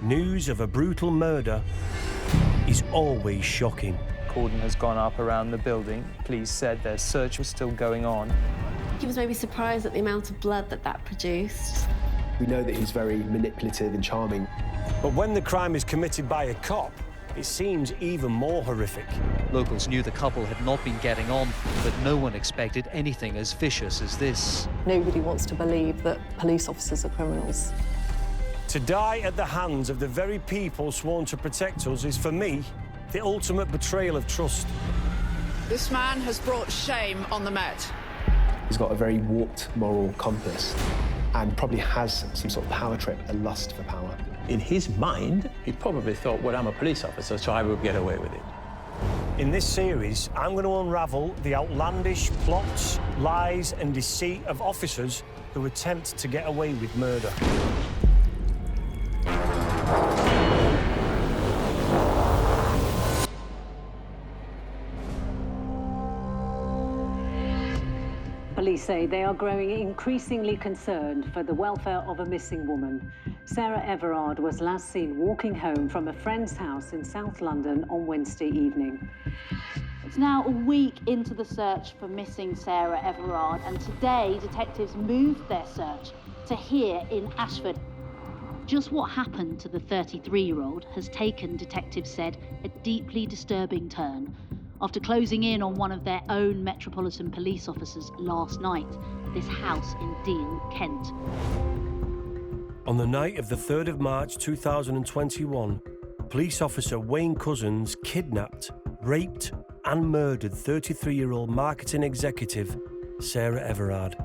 News of a brutal murder is always shocking. Cordon has gone up around the building. Police said their search was still going on. He was maybe surprised at the amount of blood that produced. We know that he's very manipulative and charming. But when the crime is committed by a cop, it seems even more horrific. Locals knew the couple had not been getting on, but no one expected anything as vicious as this. Nobody wants to believe that police officers are criminals. To die at the hands of the very people sworn to protect us is, for me, the ultimate betrayal of trust. This man has brought shame on the Met. He's got a very warped moral compass and probably has some sort of power trip, a lust for power. In his mind, he probably thought, well, I'm a police officer, so I will get away with it. In this series, I'm going to unravel the outlandish plots, lies and deceit of officers who attempt to get away with murder. Police say they are growing increasingly concerned for the welfare of a missing woman. Sarah Everard was last seen walking home from a friend's house in South London on Wednesday evening. It's now a week into the search for missing Sarah Everard, and today detectives moved their search to here in Ashford. Just what happened to the 33-year-old has taken, detectives said, a deeply disturbing turn after closing in on one of their own Metropolitan Police officers last night at this house in Deal, Kent. On the night of the 3rd of March 2021, police officer Wayne Couzens kidnapped, raped and murdered 33-year-old marketing executive Sarah Everard.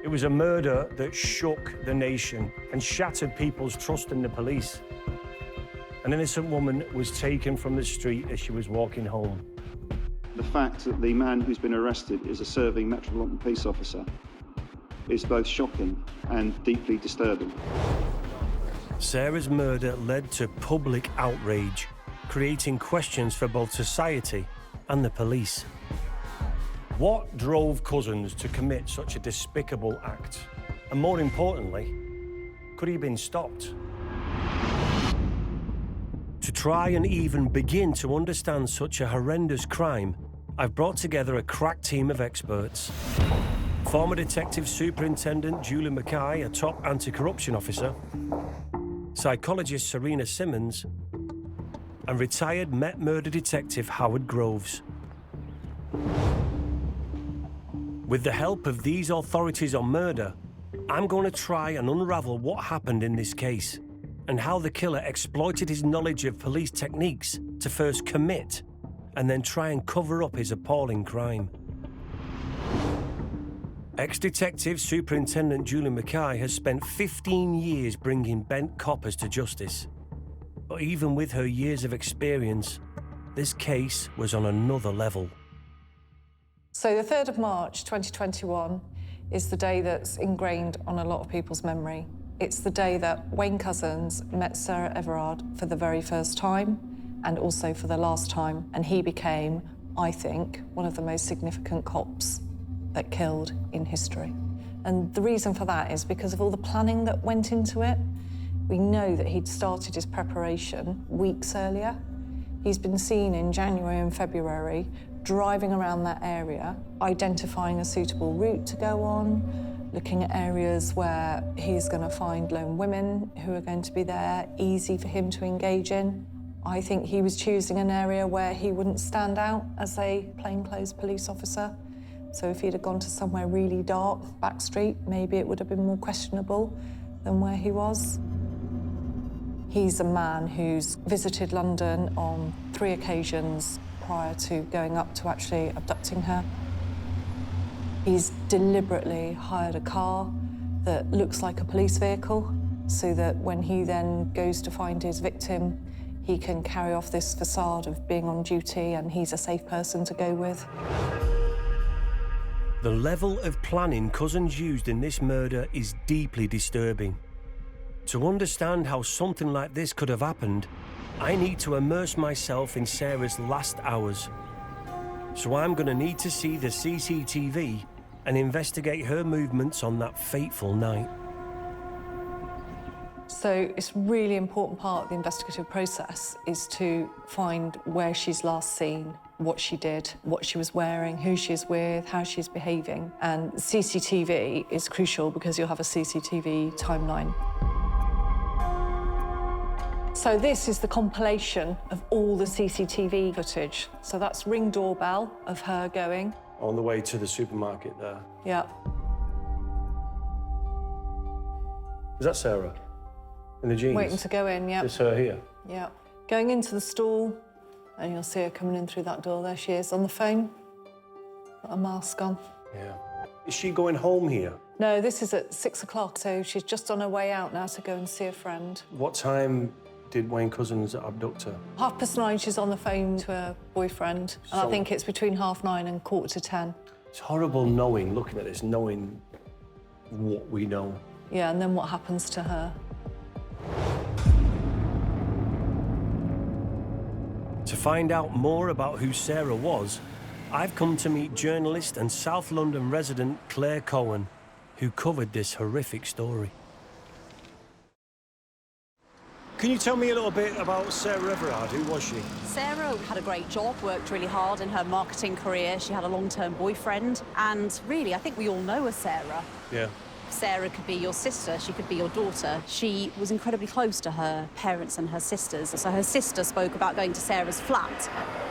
It was a murder that shook the nation and shattered people's trust in the police. An innocent woman was taken from the street as she was walking home. The fact that the man who's been arrested is a serving Metropolitan Police officer is both shocking and deeply disturbing. Sarah's murder led to public outrage, creating questions for both society and the police. What drove Couzens to commit such a despicable act? And more importantly, could he have been stopped? To try and even begin to understand such a horrendous crime, I've brought together a crack team of experts. Former Detective Superintendent Julie Mackay, a top anti-corruption officer, psychologist Serena Simmons, and retired Met murder detective Howard Groves. With the help of these authorities on murder, I'm going to try and unravel what happened in this case and how the killer exploited his knowledge of police techniques to first commit and then try and cover up his appalling crime. Ex-Detective Superintendent Julie Mackay has spent 15 years bringing bent coppers to justice. But even with her years of experience, this case was on another level. So the 3rd of March 2021 is the day that's ingrained on a lot of people's memory. It's the day that Wayne Couzens met Sarah Everard for the very first time and also for the last time, and he became, I think, one of the most significant cops that killed in history. And the reason for that is because of all the planning that went into it. We know that he'd started his preparation weeks earlier. He's been seen in January and February driving around that area, identifying a suitable route to go on, looking at areas where he's going to find lone women who are going to be there, easy for him to engage in. I think he was choosing an area where he wouldn't stand out as a plainclothes police officer. So if he'd have gone to somewhere really dark, back street, maybe it would have been more questionable than where he was. He's a man who's visited London on 3 occasions prior to going up to actually abducting her. He's deliberately hired a car that looks like a police vehicle so that when he then goes to find his victim, he can carry off this facade of being on duty and he's a safe person to go with. The level of planning Couzens used in this murder is deeply disturbing. To understand how something like this could have happened, I need to immerse myself in Sarah's last hours. So I'm going to need to see the CCTV and investigate her movements on that fateful night. So it's a really important part of the investigative process is to find where she's last seen, what she did, what she was wearing, who she's with, how she's behaving. And CCTV is crucial because you'll have a CCTV timeline. So this is the compilation of all the CCTV footage. So that's ring doorbell of her going. On the way to the supermarket there. Yeah. Is that Sarah? In the jeans? Waiting to go in, yeah. It's her here? Yeah. Going into the stall, and you'll see her coming in through that door. There she is, on the phone. Got a mask on. Yeah. Is she going home here? No, this is at 6 o'clock, so she's just on her way out now to go and see a friend. What time did Wayne Couzens abduct her? 9:30, she's on the phone to her boyfriend, and I think it's between 9:30 and 9:45. It's horrible knowing, looking at this, knowing what we know. Yeah, and then what happens to her. To find out more about who Sarah was, I've come to meet journalist and South London resident Claire Cohen, who covered this horrific story. Can you tell me a little bit about Sarah Everard? Who was she? Sarah had a great job, worked really hard in her marketing career. She had a long-term boyfriend, and really, I think we all know a Sarah. Yeah. Sarah could be your sister, she could be your daughter. She was incredibly close to her parents and her sisters. So her sister spoke about going to Sarah's flat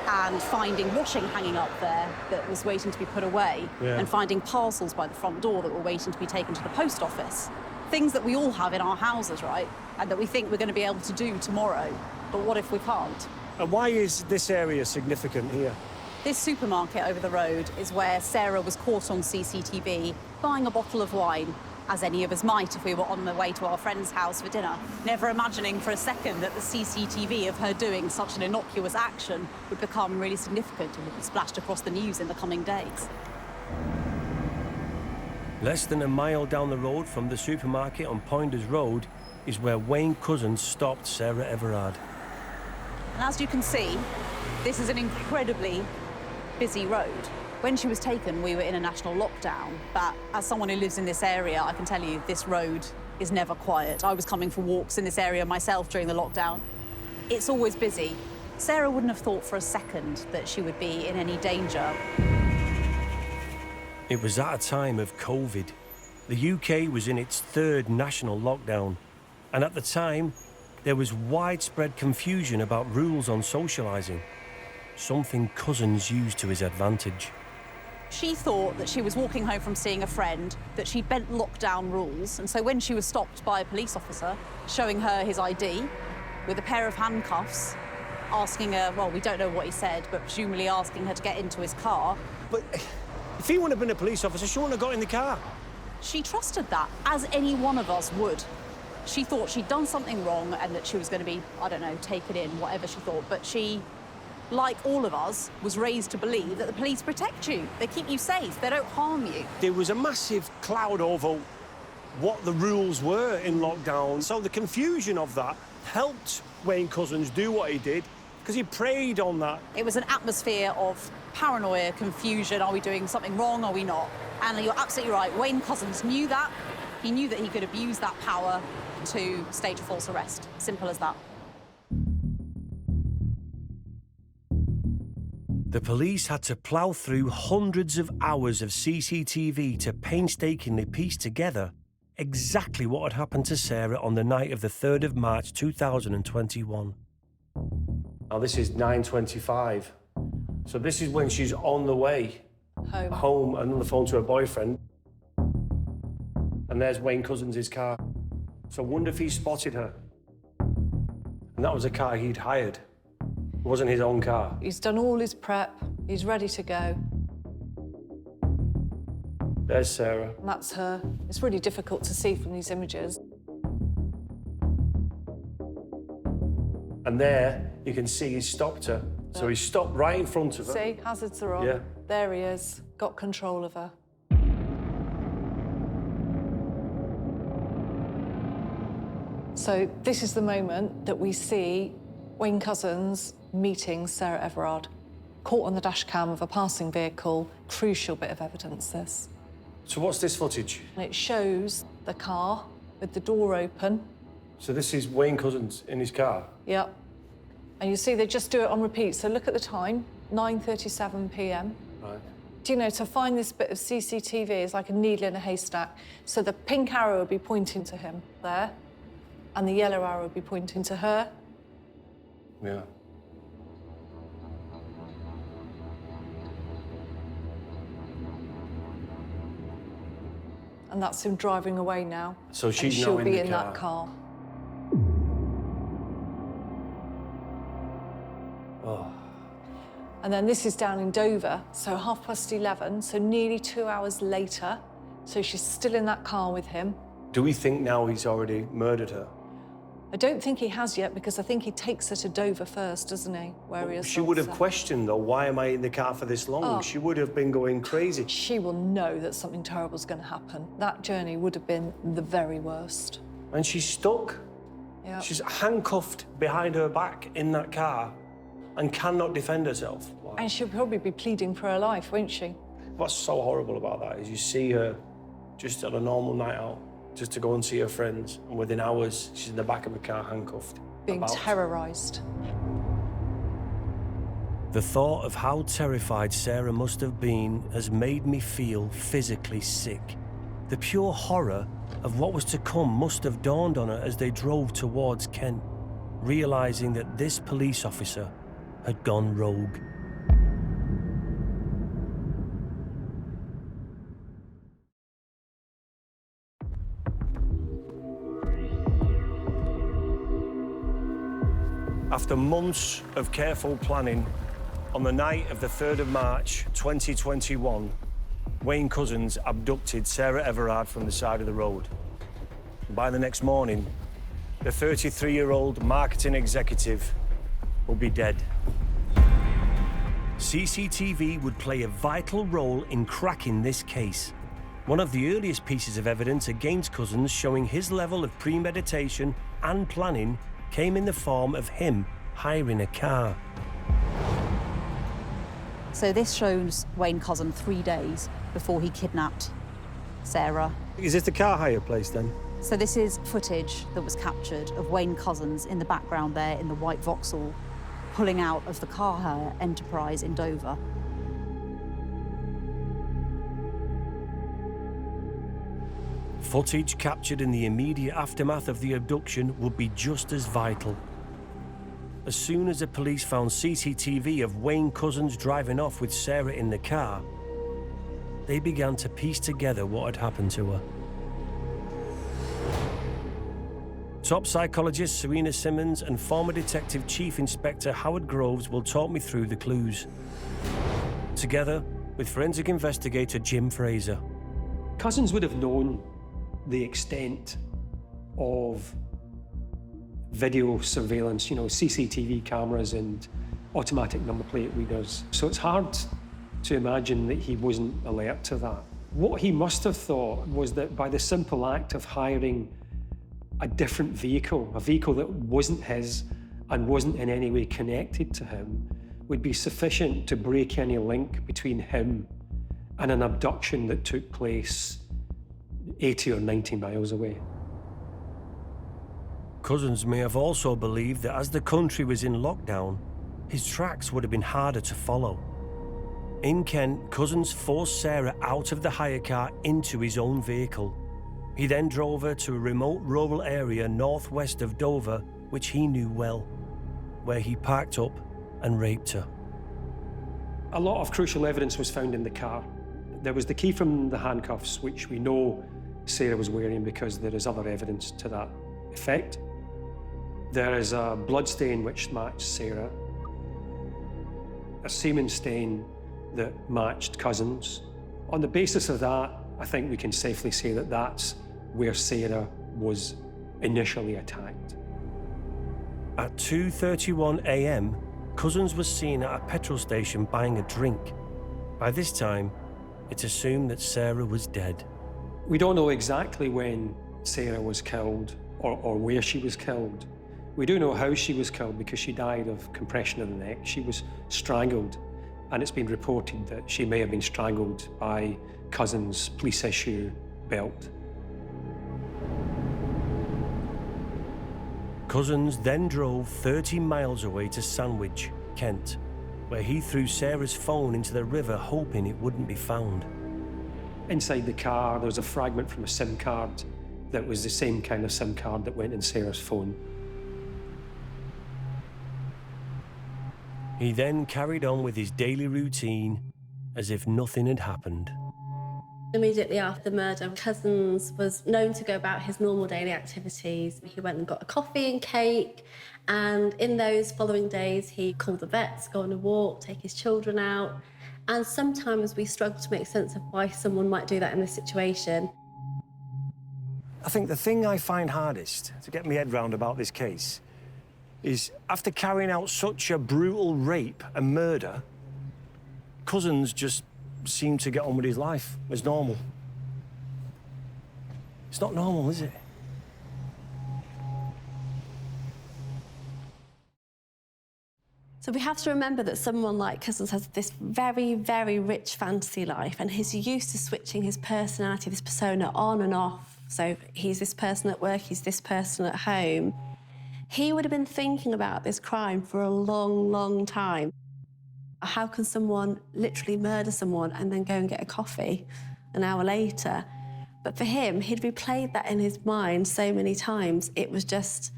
and finding washing hanging up there that was waiting to be put away, and finding parcels by the front door that were waiting to be taken to the post office. Things that we all have in our houses, right? And that we think we're going to be able to do tomorrow. But what if we can't? And why is this area significant here? This supermarket over the road is where Sarah was caught on CCTV buying a bottle of wine, as any of us might if we were on the way to our friend's house for dinner, never imagining for a second that the CCTV of her doing such an innocuous action would become really significant and would be splashed across the news in the coming days. Less than a mile down the road from the supermarket on Poinders Road is where Wayne Couzens stopped Sarah Everard. And as you can see, this is an incredibly busy road. When she was taken, we were in a national lockdown, but as someone who lives in this area, I can tell you this road is never quiet. I was coming for walks in this area myself during the lockdown. It's always busy. Sarah wouldn't have thought for a second that she would be in any danger. It was at a time of COVID. The UK was in its third national lockdown, and at the time, there was widespread confusion about rules on socialising, something Couzens used to his advantage. She thought that she was walking home from seeing a friend, that she'd bent lockdown rules, and so when she was stopped by a police officer, showing her his ID, with a pair of handcuffs, asking her, well, we don't know what he said, but presumably asking her to get into his car. But if he wouldn't have been a police officer, she wouldn't have got in the car. She trusted that, as any one of us would. She thought she'd done something wrong and that she was going to be, I don't know, taken in, whatever she thought, but she, like all of us, was raised to believe that the police protect you. They keep you safe. They don't harm you. There was a massive cloud over what the rules were in lockdown. So the confusion of that helped Wayne Couzens do what he did, because he preyed on that. It was an atmosphere of paranoia, confusion. Are we doing something wrong? Are we not? And you're absolutely right. Wayne Couzens knew that. He knew that he could abuse that power to stage a false arrest. Simple as that. The police had to plough through hundreds of hours of CCTV to painstakingly piece together exactly what had happened to Sarah on the night of the 3rd of March 2021. Now this is 9:25, so this is when she's on the way home and on the phone to her boyfriend. And there's Wayne Couzens' car. So I wonder if he spotted her. And that was a car he'd hired. It wasn't his own car. He's done all his prep. He's ready to go. There's Sarah. And that's her. It's really difficult to see from these images. And there, you can see he stopped her. So he stopped right in front of her. See, hazards are on. Yeah. There he is, got control of her. So this is the moment that we see Wayne Couzens meeting Sarah Everard, caught on the dash cam of a passing vehicle. Crucial bit of evidence, this. So what's this footage? And it shows the car with the door open, So this is Wayne Couzens in his car? Yep. And you see they just do it on repeat. So look at the time, 9:37 p.m. Right. Do you know, to find this bit of CCTV is like a needle in a haystack. So the pink arrow would be pointing to him there, and the yellow arrow would be pointing to her. Yeah. And that's him driving away now. So she's and now she'll in be the in car. that car. Oh. And then this is down in Dover, so 11:30, so nearly 2 hours later. So she's still in that car with him. Do we think now he's already murdered her? I don't think he has yet, because I think he takes her to Dover first, doesn't he? Where he She would have assaults her. questioned, though, why am I in the car for this long? Oh. She would have been going crazy. She will know that something terrible is going to happen. That journey would have been the very worst. And she's stuck. Yeah. She's handcuffed behind her back in that car and cannot defend herself. Wow. And she'll probably be pleading for her life, won't she? What's so horrible about that is you see her just on a normal night out, just to go and see her friends, and within hours, she's in the back of a car handcuffed. Being terrorised. The thought of how terrified Sarah must have been has made me feel physically sick. The pure horror of what was to come must have dawned on her as they drove towards Kent, realising that this police officer had gone rogue. After months of careful planning, on the night of the 3rd of March 2021, Wayne Couzens abducted Sarah Everard from the side of the road. By the next morning, the 33-year-old marketing executive will be dead. CCTV would play a vital role in cracking this case. One of the earliest pieces of evidence against Couzens showing his level of premeditation and planning came in the form of him hiring a car. So this shows Wayne Couzens 3 days before he kidnapped Sarah. Is this the car hire place then? So this is footage that was captured of Wayne Couzens in the background there in the white Vauxhall, pulling out of the car hire enterprise in Dover. Footage captured in the immediate aftermath of the abduction would be just as vital. As soon as the police found CCTV of Wayne Couzens driving off with Sarah in the car, they began to piece together what had happened to her. Top psychologist Serena Simmons and former Detective Chief Inspector Howard Groves will talk me through the clues, together with forensic investigator Jim Fraser. Couzens would have known the extent of video surveillance, CCTV cameras and automatic number plate readers. So it's hard to imagine that he wasn't alert to that. What he must have thought was that by the simple act of hiring a different vehicle, a vehicle that wasn't his and wasn't in any way connected to him, would be sufficient to break any link between him and an abduction that took place 80 or 90 miles away. Couzens may have also believed that as the country was in lockdown, his tracks would have been harder to follow. In Kent, Couzens forced Sarah out of the hire car into his own vehicle. He then drove her to a remote rural area northwest of Dover, which he knew well, where he parked up and raped her. A lot of crucial evidence was found in the car. There was the key from the handcuffs, which we know Sarah was wearing because there is other evidence to that effect. There is a blood stain which matched Sarah, a semen stain that matched Couzens. On the basis of that, I think we can safely say that that's where Sarah was initially attacked. At 2:31 a.m, Couzens was seen at a petrol station buying a drink. By this time, it's assumed that Sarah was dead. We don't know exactly when Sarah was killed or where she was killed. We do know how she was killed because she died of compression of the neck. She was strangled, and it's been reported that she may have been strangled by Couzens' police issue belt. Couzens then drove 30 miles away to Sandwich, Kent, where he threw Sarah's phone into the river hoping it wouldn't be found. Inside the car, there was a fragment from a SIM card that was the same kind of SIM card that went in Sarah's phone. He then carried on with his daily routine as if nothing had happened. Immediately after the murder, Couzens was known to go about his normal daily activities. He went and got a coffee and cake, and in those following days, he called the vets, go on a walk, take his children out. And sometimes we struggle to make sense of why someone might do that in this situation. I think the thing I find hardest to get my head round about this case is after carrying out such a brutal rape and murder, Couzens just seemed to get on with his life as normal. It's not normal, is it? So we have to remember that someone like Couzens has this very, very rich fantasy life, and he's used to switching his personality, this persona, on and off. So he's this person at work, he's this person at home. He would have been thinking about this crime for a long, long time. How can someone literally murder someone and then go and get a coffee an hour later? But for him, he'd replayed that in his mind so many times. It was just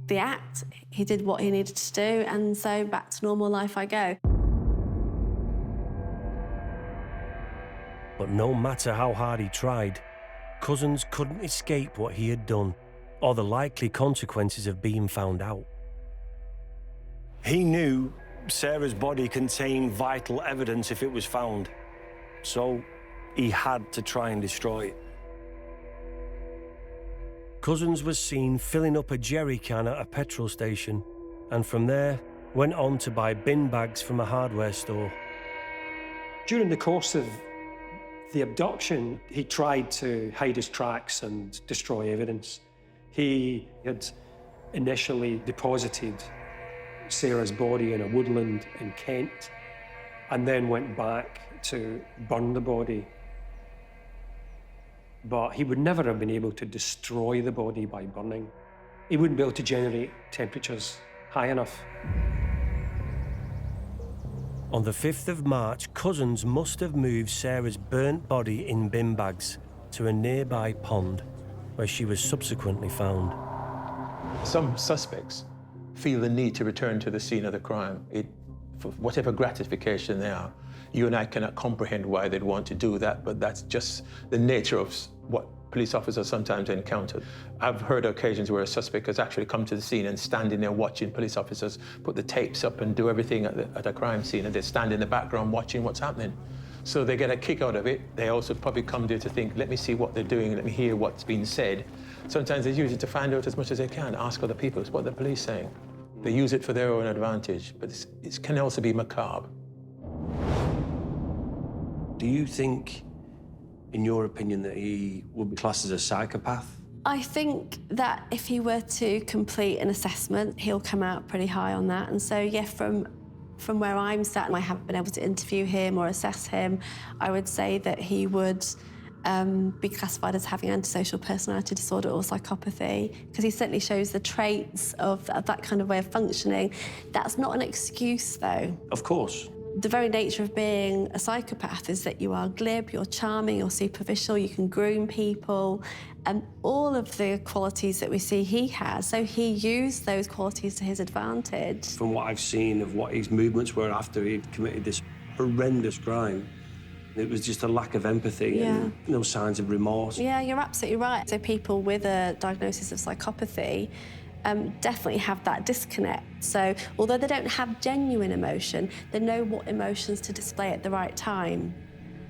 the act. He did what he needed to do, and so back to normal life I go. But no matter how hard he tried, Couzens couldn't escape what he had done or the likely consequences of being found out. He knew Sarah's body contained vital evidence if it was found, so he had to try and destroy it. Couzens was seen filling up a jerry can at a petrol station, and from there went on to buy bin bags from a hardware store. During the course of the abduction, he tried to hide his tracks and destroy evidence. He had initially deposited Sarah's body in a woodland in Kent, and then went back to burn the body. But he would never have been able to destroy the body by burning. He wouldn't be able to generate temperatures high enough. On the 5th of March, Couzens must have moved Sarah's burnt body in bin bags to a nearby pond, where she was subsequently found. Some suspects feel the need to return to the scene of the crime. For whatever gratification they are. You and I cannot comprehend why they'd want to do that, but that's just the nature of what police officers sometimes encounter. I've heard occasions where a suspect has actually come to the scene and standing there watching police officers put the tapes up and do everything at a crime scene, and they stand in the background watching what's happening. So they get a kick out of it. They also probably come there to think, let me see what they're doing, let me hear what's being said. Sometimes they use it to find out as much as they can, ask other people, what the police saying. They use it for their own advantage, but it can also be macabre. Do you think, in your opinion, that he would be classed as a psychopath? I think that if he were to complete an assessment, he'll come out pretty high on that. And so, yeah, from where I'm sat, and I haven't been able to interview him or assess him, I would say that he would be classified as having antisocial personality disorder or psychopathy, because he certainly shows the traits of that kind of way of functioning. That's not an excuse, though. Of course. The very nature of being a psychopath is that you are glib, you're charming, you're superficial, you can groom people, and all of the qualities that we see he has. So he used those qualities to his advantage. From what I've seen of what his movements were after he'd committed this horrendous crime, it was just a lack of empathy and no signs of remorse. Yeah, you're absolutely right. So people with a diagnosis of psychopathy definitely have that disconnect. So although they don't have genuine emotion, they know what emotions to display at the right time.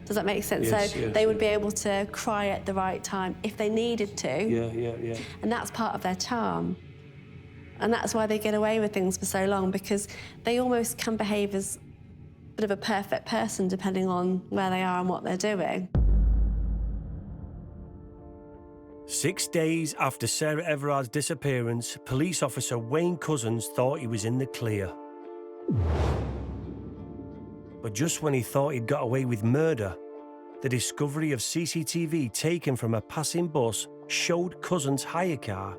Does that make sense? Yes, so yes, they would be able to cry at the right time if they needed to. Yeah. And that's part of their charm. And that's why they get away with things for so long, because they almost can behave as a bit of a perfect person depending on where they are and what they're doing. 6 days after Sarah Everard's disappearance, police officer Wayne Couzens thought he was in the clear. But just when he thought he'd got away with murder, the discovery of CCTV taken from a passing bus showed Couzens' hire car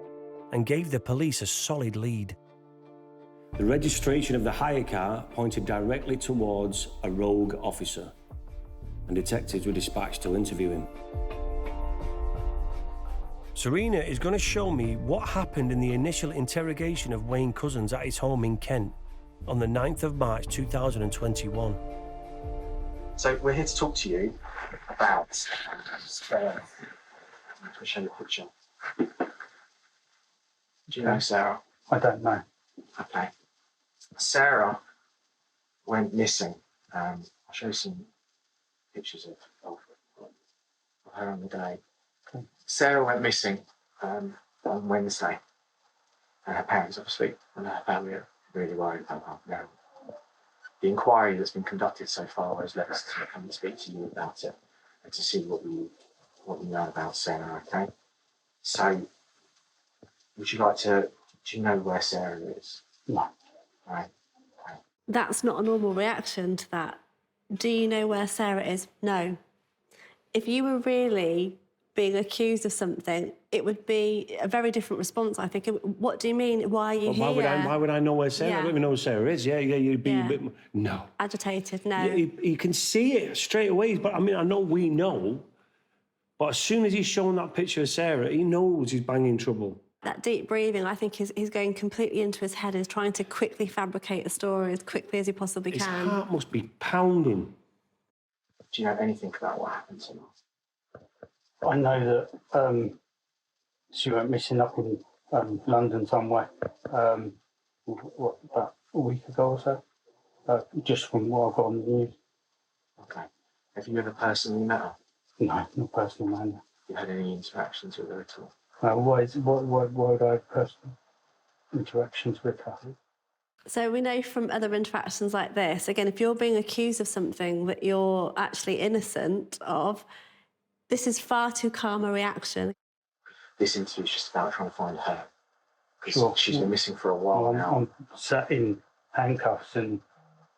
and gave the police a solid lead. The registration of the hire car pointed directly towards a rogue officer, and detectives were dispatched to interview him. Serena is going to show me what happened in the initial interrogation of Wayne Couzens at his home in Kent on the 9th of March 2021. So we're here to talk to you about Sarah. I'm going to show you a picture. Do you know Sarah? I don't know. Okay. Sarah went missing. I'll show you some pictures of her on the day. Okay. Sarah went missing on Wednesday, and her parents, obviously, and her family are really worried about her. Now, the inquiry that's been conducted so far has led us to come and speak to you about it and to see what you know about Sarah. Okay. So, would you like to? Do you know where Sarah is? No. Right. That's not a normal reaction to that. Do you know where Sarah is? No. If you were really being accused of something, it would be a very different response, I think. What do you mean? Why are you here? Why would I know where Sarah? Yeah. I don't even know where Sarah is. Yeah, you'd be a bit more... No. Agitated, no. Yeah, you can see it straight away, but I mean, I know we know, but as soon as he's shown that picture of Sarah, he knows he's banging trouble. That deep breathing, I think, he's going completely into his head. He's trying to quickly fabricate a story as quickly as he possibly His can. heart must be pounding. Do you know anything about what happened to her? I know that she went missing up in London somewhere, about a week ago or so, just from what I got on the news. Okay. Have you ever personally met her? No, not personally, no. Have you had any interactions with her at all? Why would I have personal interactions with her? So we know from other interactions like this, again, if you're being accused of something that you're actually innocent of, this is far too calm a reaction. This interview is just about trying to find her. Because Sure. she's been missing for a while now. I'm sat in handcuffs and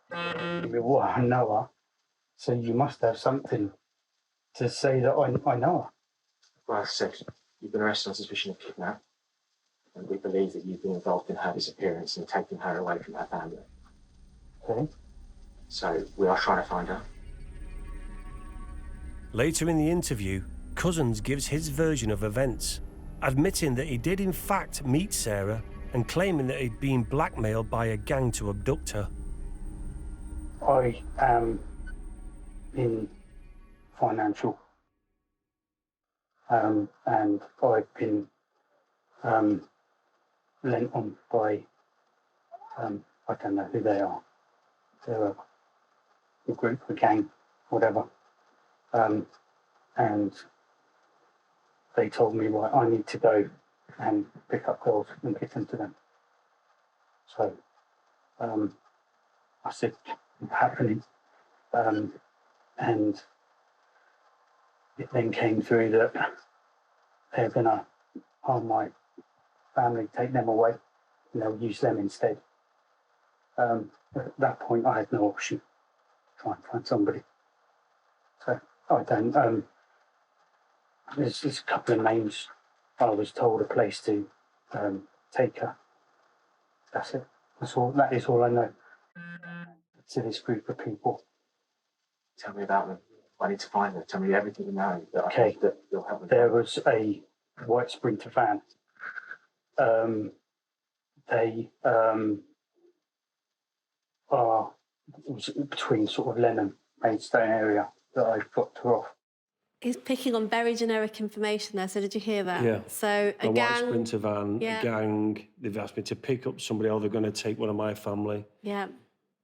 well, I know her, so you must have something to say that I know her. Well, as I said, you've been arrested on suspicion of kidnap, and we believe that you've been involved in her disappearance and taking her away from her family. Okay. So we are trying to find her. Later in the interview, Couzens gives his version of events, admitting that he did in fact meet Sarah and claiming that he'd been blackmailed by a gang to abduct her. I am in financial, and I've been lent on by, I don't know who they are. They're a group, a gang, whatever. And they told me, right, I need to go and pick up girls and get them to them. So I said, happening. And it then came through that they're going to harm my family, take them away, and they'll use them instead. At that point, I had no option. Try and find somebody. So I don't. There's a couple of names. I was told a place to take her. That's it. That is all I know. To this group of people. Tell me about them. I need to find her. Tell me everything you know that I think that you'll help me. There was a white Sprinter van. They are between sort of Lenham, Maidstone area that I dropped her off. He's picking on very generic information there, so did you hear that? Yeah. So a white gang... Sprinter van, Yeah. a gang, they've asked me to pick up somebody or they're going to take one of my family. Yeah.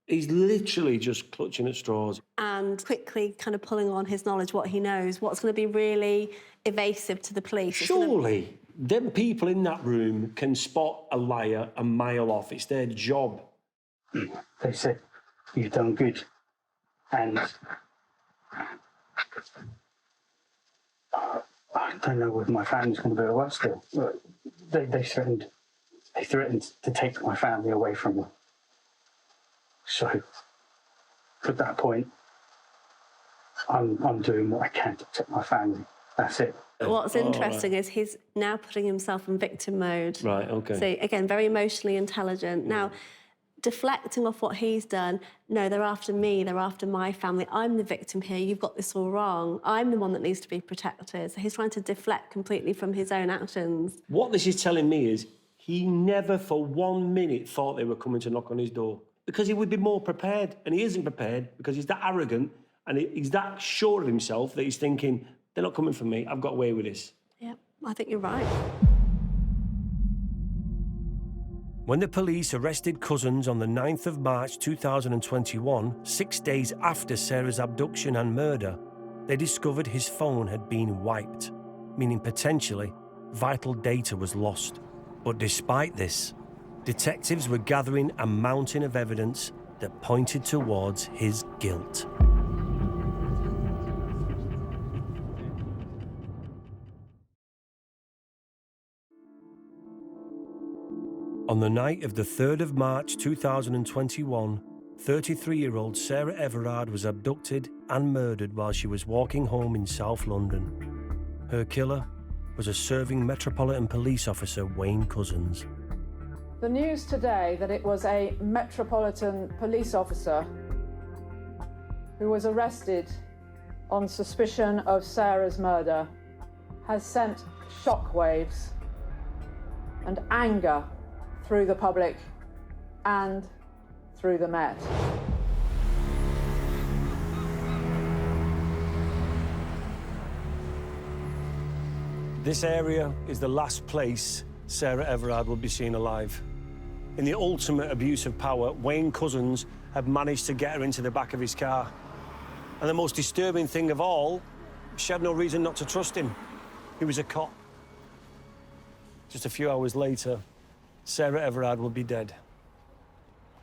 He's literally just clutching at straws. And quickly kind of pulling on his knowledge, what he knows, what's going to be really evasive to the police. Surely, them people in that room can spot a liar a mile off. It's their job. They said, you've done good. And I don't know whether my family's going to be all right still. They threatened to take my family away from them. So, at that point, I'm doing what I can to protect my family. That's it. What's interesting is he's now putting himself in victim mode. Right, okay. So, again, very emotionally intelligent. Now, deflecting off what he's done, no, they're after me, they're after my family. I'm the victim here, you've got this all wrong. I'm the one that needs to be protected. So he's trying to deflect completely from his own actions. What this is telling me is he never for 1 minute thought they were coming to knock on his door, because he would be more prepared, and he isn't prepared because he's that arrogant and he's that sure of himself that he's thinking, they're not coming for me, I've got away with this. Yeah, I think you're right. When the police arrested Couzens on the 9th of March 2021, 6 days after Sarah's abduction and murder, they discovered his phone had been wiped, meaning potentially vital data was lost. But despite this, detectives were gathering a mountain of evidence that pointed towards his guilt. On the night of the 3rd of March 2021, 33-year-old Sarah Everard was abducted and murdered while she was walking home in South London. Her killer was a serving Metropolitan Police officer, Wayne Couzens. The news today that it was a Metropolitan Police officer who was arrested on suspicion of Sarah's murder has sent shockwaves and anger through the public and through the Met. This area is the last place Sarah Everard will be seen alive. In the ultimate abuse of power, Wayne Couzens had managed to get her into the back of his car. And the most disturbing thing of all, she had no reason not to trust him. He was a cop. Just a few hours later, Sarah Everard will be dead.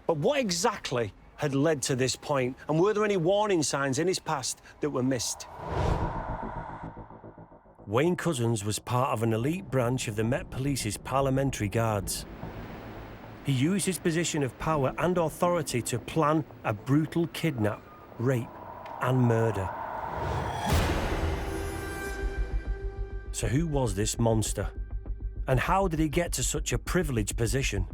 But what exactly had led to this point? And were there any warning signs in his past that were missed? Wayne Couzens was part of an elite branch of the Met Police's Parliamentary Guards. He used his position of power and authority to plan a brutal kidnap, rape, and murder. So who was this monster? And how did he get to such a privileged position?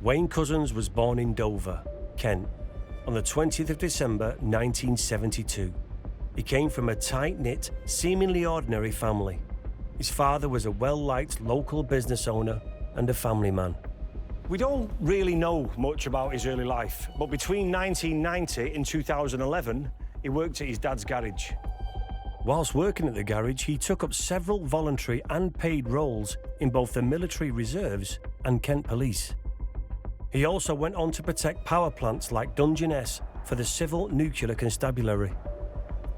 Wayne Couzens was born in Dover, Kent, on the 20th of December 1972. He came from a tight-knit, seemingly ordinary family. His father was a well-liked local business owner and a family man. We don't really know much about his early life, but between 1990 and 2011, he worked at his dad's garage. Whilst working at the garage, he took up several voluntary and paid roles in both the military reserves and Kent Police. He also went on to protect power plants like Dungeness for the Civil Nuclear Constabulary.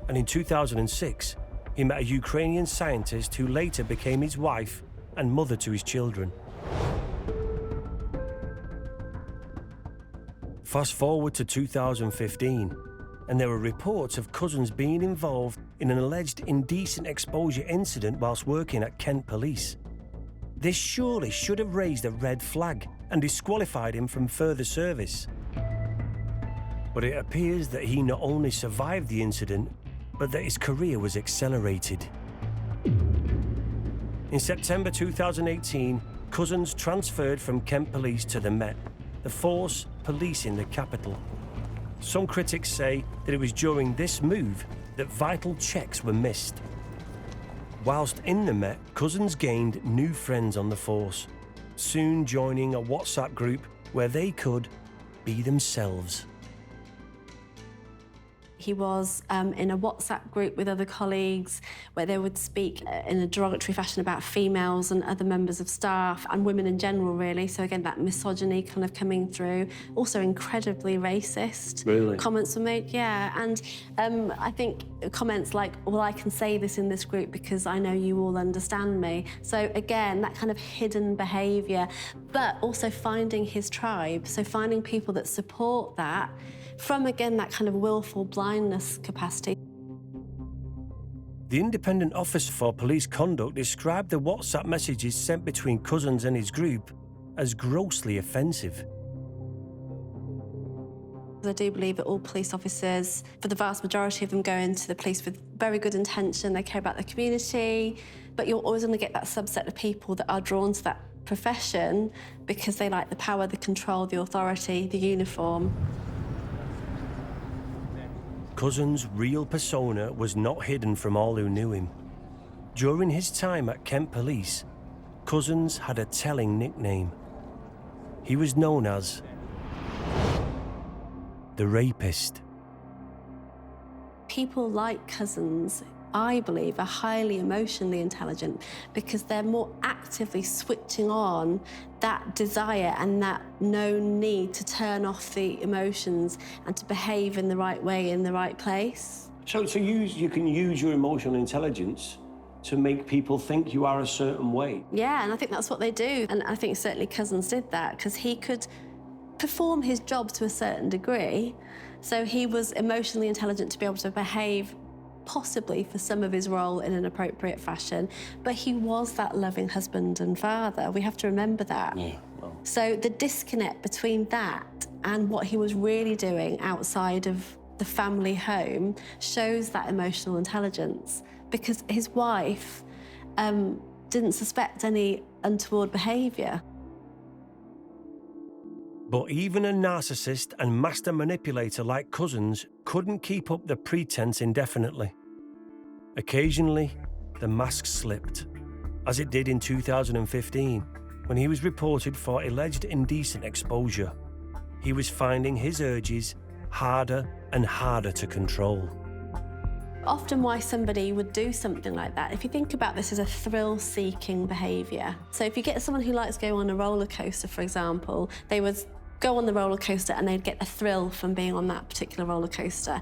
And in 2006, he met a Ukrainian scientist who later became his wife and mother to his children. Fast forward to 2015, and there were reports of Couzens being involved in an alleged indecent exposure incident whilst working at Kent Police. This surely should have raised a red flag and disqualified him from further service. But it appears that he not only survived the incident, but that his career was accelerated. In September 2018, Couzens transferred from Kent Police to the Met, the force policing the capital. Some critics say that it was during this move that vital checks were missed. Whilst in the Met, Couzens gained new friends on the force, soon joining a WhatsApp group where they could be themselves. He was in a WhatsApp group with other colleagues where they would speak in a derogatory fashion about females and other members of staff and women in general, really. So again, that misogyny kind of coming through. Also incredibly racist. Really? Comments were made, yeah. And I think comments like, well, I can say this in this group because I know you all understand me. So again, that kind of hidden behaviour, but also finding his tribe. So finding people that support that from, again, that kind of willful blindness capacity. The Independent Office for Police Conduct described the WhatsApp messages sent between Couzens and his group as grossly offensive. I do believe that all police officers, for the vast majority of them, go into the police with very good intention. They care about the community, but you're always going to get that subset of people that are drawn to that profession because they like the power, the control, the authority, the uniform. Couzens' real persona was not hidden from all who knew him. During his time at Kent Police, Couzens had a telling nickname. He was known as the Rapist. People like Couzens, I believe, are highly emotionally intelligent because they're more actively switching on that desire and that known need to turn off the emotions and to behave in the right way in the right place. So you can use your emotional intelligence to make people think you are a certain way. Yeah, and I think that's what they do. And I think certainly Couzens did that because he could perform his job to a certain degree. So he was emotionally intelligent to be able to behave possibly for some of his role in an appropriate fashion, but he was that loving husband and father. We have to remember that. Yeah, well. So the disconnect between that and what he was really doing outside of the family home shows that emotional intelligence, because his wife didn't suspect any untoward behaviour. But even a narcissist and master manipulator like Couzens couldn't keep up the pretense indefinitely. Occasionally, the mask slipped, as it did in 2015, when he was reported for alleged indecent exposure. He was finding his urges harder and harder to control. Often why somebody would do something like that, if you think about this as a thrill-seeking behaviour. So if you get someone who likes going on a roller coaster, for example, they would go on the roller coaster and they'd get a thrill from being on that particular roller coaster.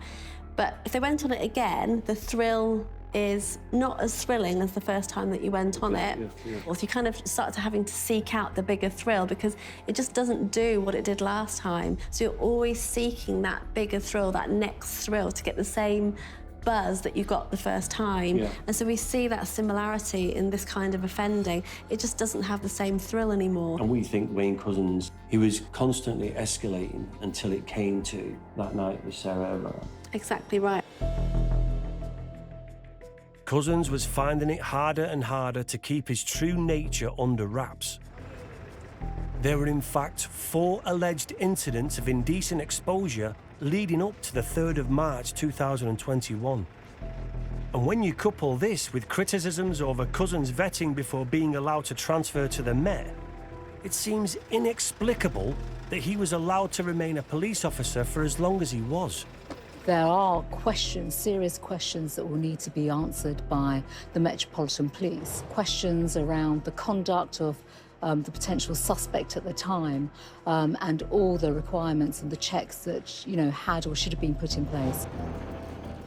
But if they went on it again, the thrill is not as thrilling as the first time that you went on it. Or if you kind of start having to seek out the bigger thrill because it just doesn't do what it did last time. So you're always seeking that bigger thrill, that next thrill, to get the same buzz that you got the first time. Yeah. And so we see that similarity in this kind of offending. It just doesn't have the same thrill anymore. And we think Wayne Couzens, he was constantly escalating until it came to that night with Sarah Everard. Exactly right. Couzens was finding it harder and harder to keep his true nature under wraps. There were in fact 4 alleged incidents of indecent exposure leading up to the 3rd of March 2021. And when you couple this with criticisms over Couzens' vetting before being allowed to transfer to the Met, it seems inexplicable that he was allowed to remain a police officer for as long as he was. There are questions, serious questions, that will need to be answered by the Metropolitan Police. Questions around the conduct of the potential suspect at the time, and all the requirements and the checks that, had or should have been put in place.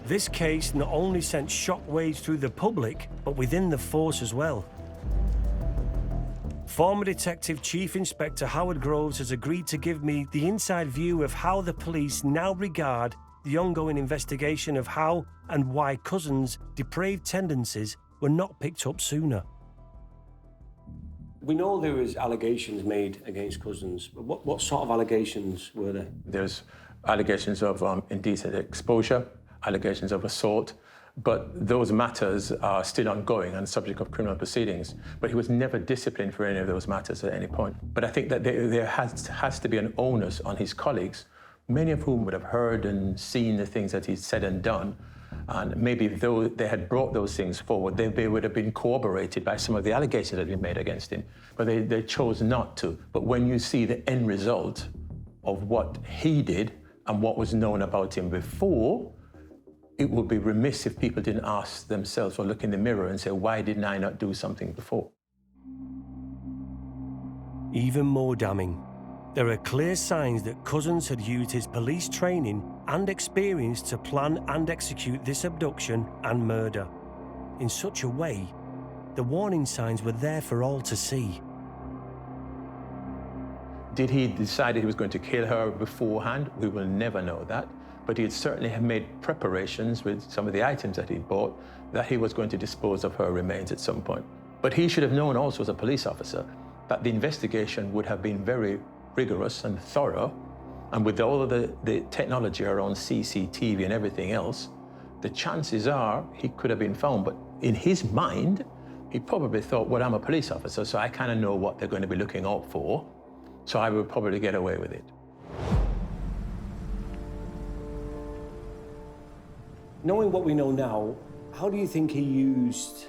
This case not only sent shockwaves through the public, but within the force as well. Former Detective Chief Inspector Howard Groves has agreed to give me the inside view of how the police now regard the ongoing investigation of how and why Couzens' depraved tendencies were not picked up sooner. We know there was allegations made against Couzens, but what sort of allegations were there? There's allegations of indecent exposure, allegations of assault, but those matters are still ongoing and subject of criminal proceedings. But he was never disciplined for any of those matters at any point. But I think that there has to be an onus on his colleagues, many of whom would have heard and seen the things that he's said and done. And maybe if they had brought those things forward, they would have been corroborated by some of the allegations that had been made against him. But they chose not to. But when you see the end result of what he did and what was known about him before, it would be remiss if people didn't ask themselves or look in the mirror and say, why didn't I not do something before? Even more damning, there are clear signs that Couzens had used his police training and experience to plan and execute this abduction and murder in such a way the warning signs were there for all to see. Did he decide he was going to kill her beforehand? We will never know that. But he certainly had made preparations with some of the items that he'd bought that he was going to dispose of her remains at some point. But he should have known also as a police officer that the investigation would have been very rigorous and thorough And with all of the technology around CCTV and everything else, the chances are he could have been found. But in his mind, he probably thought, well, I'm a police officer, so I kind of know what they're going to be looking out for, so I will probably get away with it. Knowing what we know now, how do you think he used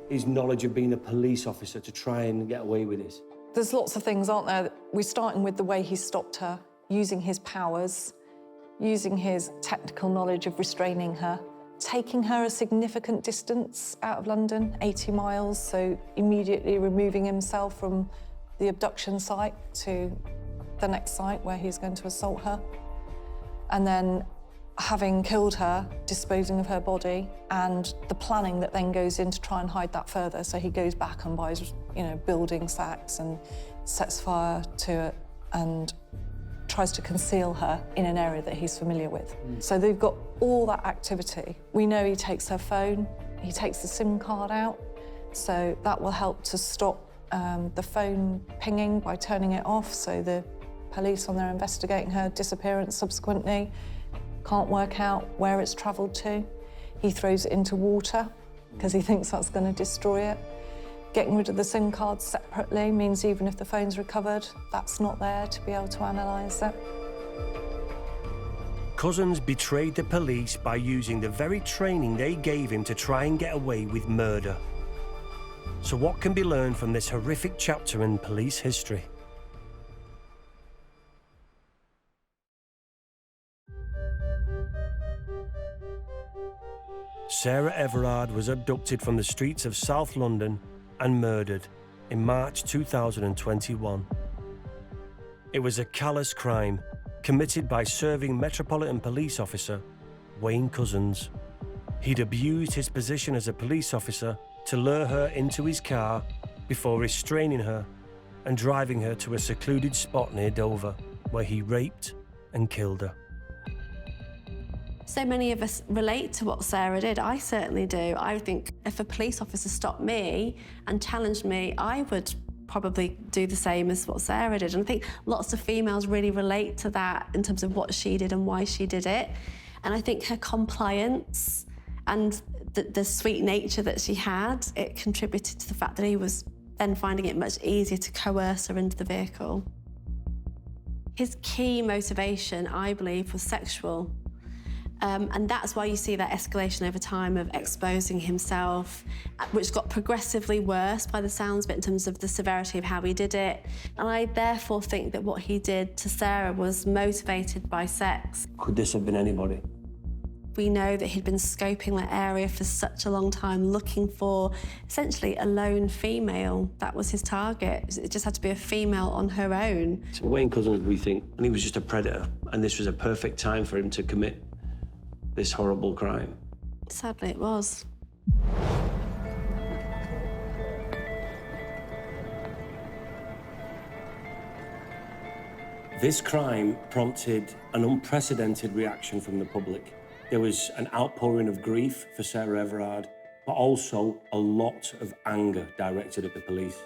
his knowledge of being a police officer to try and get away with this? There's lots of things, aren't there? We're starting with the way he stopped her, using his powers, using his technical knowledge of restraining her, taking her a significant distance out of London, 80 miles, so immediately removing himself from the abduction site to the next site where he's going to assault her. And then having killed her, disposing of her body, and the planning that then goes in to try and hide that further. So he goes back and buys, building sacks and sets fire to it and tries to conceal her in an area that he's familiar with. So they've got all that activity. We know he takes her phone, he takes the SIM card out, so that will help to stop the phone pinging by turning it off, so the police, when they're investigating her disappearance subsequently, can't work out where it's travelled to. He throws it into water because he thinks that's going to destroy it. Getting rid of the SIM cards separately means even if the phone's recovered, that's not there to be able to analyse it. Couzens betrayed the police by using the very training they gave him to try and get away with murder. So what can be learned from this horrific chapter in police history? Sarah Everard was abducted from the streets of South London and murdered in March 2021. It was a callous crime committed by serving Metropolitan Police officer Wayne Couzens. He'd abused his position as a police officer to lure her into his car before restraining her and driving her to a secluded spot near Dover, where he raped and killed her. So many of us relate to what Sarah did. I certainly do. I think if a police officer stopped me and challenged me, I would probably do the same as what Sarah did. And I think lots of females really relate to that in terms of what she did and why she did it. And I think her compliance and the sweet nature that she had, it contributed to the fact that he was then finding it much easier to coerce her into the vehicle. His key motivation, I believe, was sexual. And that's why you see that escalation over time of exposing himself, which got progressively worse by the sounds of it in terms of the severity of how he did it. And I therefore think that what he did to Sarah was motivated by sex. Could this have been anybody? We know that he'd been scoping that area for such a long time, looking for essentially a lone female. That was his target. It just had to be a female on her own. So Wayne Couzens, we think, and he was just a predator, and this was a perfect time for him to commit this horrible crime. Sadly, it was. This crime prompted an unprecedented reaction from the public. There was an outpouring of grief for Sarah Everard, but also a lot of anger directed at the police.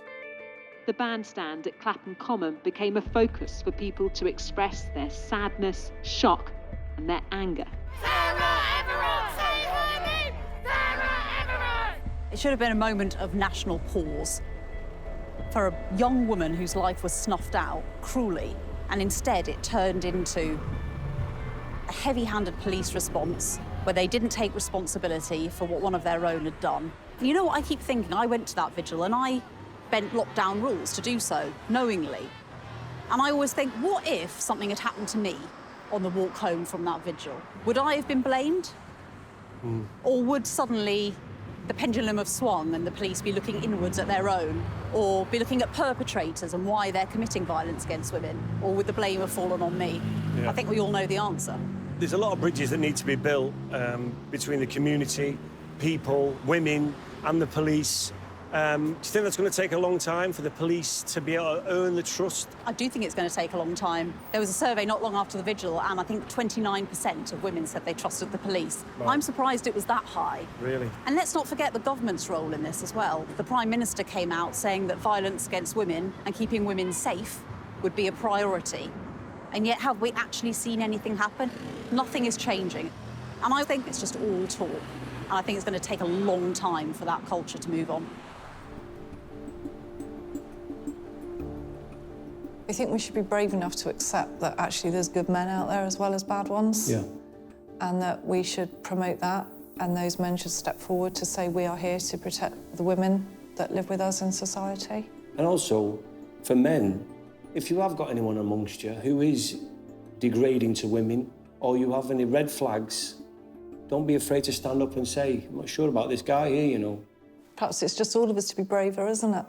The bandstand at Clapham Common became a focus for people to express their sadness, shock, and their anger. Sarah Everard! Say her name! Sarah Everard! It should have been a moment of national pause for a young woman whose life was snuffed out cruelly, and instead it turned into a heavy-handed police response where they didn't take responsibility for what one of their own had done. And you know what I keep thinking? I went to that vigil and I bent lockdown rules to do so, knowingly. And I always think, what if something had happened to me on the walk home from that vigil? Would I have been blamed? Or would suddenly the pendulum have swung and the police be looking inwards at their own, or be looking at perpetrators and why they're committing violence against women? Or would the blame have fallen on me? Yeah. I think we all know the answer. There's a lot of bridges that need to be built between the community, people, women, and the police. Do you think that's going to take a long time for the police to be able to earn the trust? I do think it's going to take a long time. There was a survey not long after the vigil, and I think 29% of women said they trusted the police. Right. I'm surprised it was that high. Really? And let's not forget the government's role in this as well. The Prime Minister came out saying that violence against women and keeping women safe would be a priority. And yet, have we actually seen anything happen? Nothing is changing. And I think it's just all talk. And I think it's going to take a long time for that culture to move on. I think we should be brave enough to accept that actually there's good men out there as well as bad ones. Yeah. And that we should promote that, and those men should step forward to say we are here to protect the women that live with us in society. And also, for men, if you have got anyone amongst you who is degrading to women, or you have any red flags, don't be afraid to stand up and say, I'm not sure about this guy here, you know. Perhaps it's just all of us to be braver, isn't it?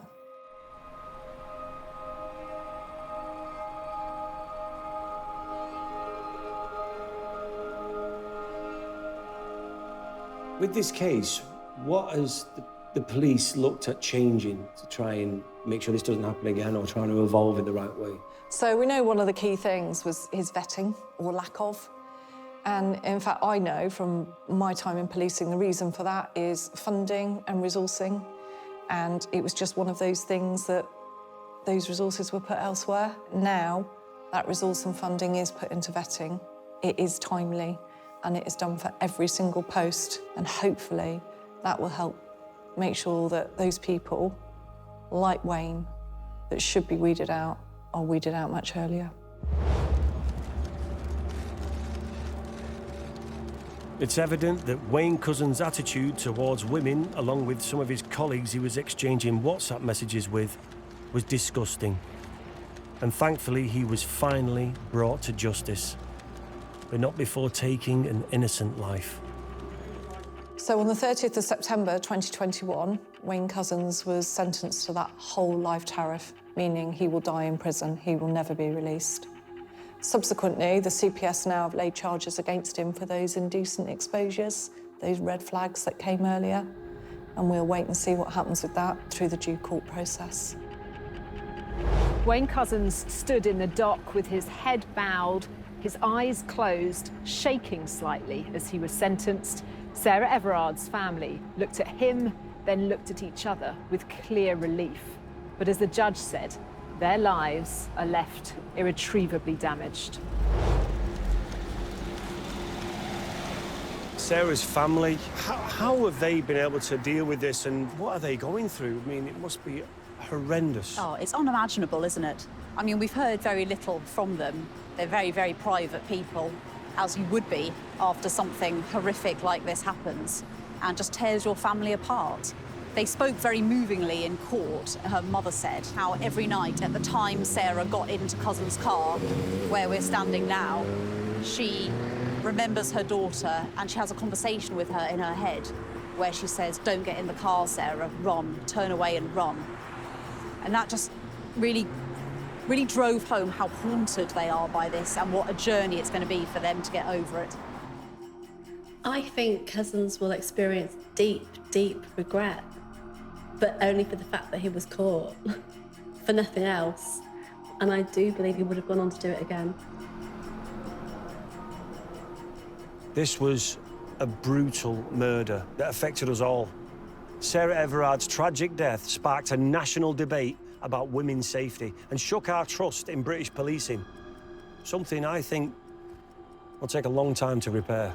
With this case, what has the police looked at changing to try and make sure this doesn't happen again, or trying to evolve in the right way? So we know one of the key things was his vetting, or lack of. And in fact, I know from my time in policing, the reason for that is funding and resourcing. And it was just one of those things that those resources were put elsewhere. Now, that resource and funding is put into vetting. It is timely, and it is done for every single post. And hopefully, that will help make sure that those people, like Wayne, that should be weeded out, are weeded out much earlier. It's evident that Wayne Couzens' attitude towards women, along with some of his colleagues he was exchanging WhatsApp messages with, was disgusting. And thankfully, he was finally brought to justice, but not before taking an innocent life. So on the 30th of September 2021, Wayne Couzens was sentenced to that whole life tariff, meaning he will die in prison, he will never be released. Subsequently, the CPS now have laid charges against him for those indecent exposures, those red flags that came earlier, and we'll wait and see what happens with that through the due court process. Wayne Couzens stood in the dock with his head bowed, his eyes closed, shaking slightly as he was sentenced. Sarah Everard's family looked at him, then looked at each other with clear relief. But as the judge said, their lives are left irretrievably damaged. Sarah's family, how have they been able to deal with this, and what are they going through? I mean, it must be horrendous. Oh, it's unimaginable, isn't it? I mean, we've heard very little from them. They're very, very private people, as you would be after something horrific like this happens and just tears your family apart. They spoke very movingly in court. Her mother said how every night at the time Sarah got into Couzens' car, where we're standing now, she remembers her daughter and she has a conversation with her in her head where she says, "Don't get in the car, Sarah, run, turn away and run." And that just really drove home how haunted they are by this and what a journey it's going to be for them to get over it. I think Couzens will experience deep, deep regret, but only for the fact that he was caught, for nothing else. And I do believe he would have gone on to do it again. This was a brutal murder that affected us all. Sarah Everard's tragic death sparked a national debate about women's safety and shook our trust in British policing, something I think will take a long time to repair.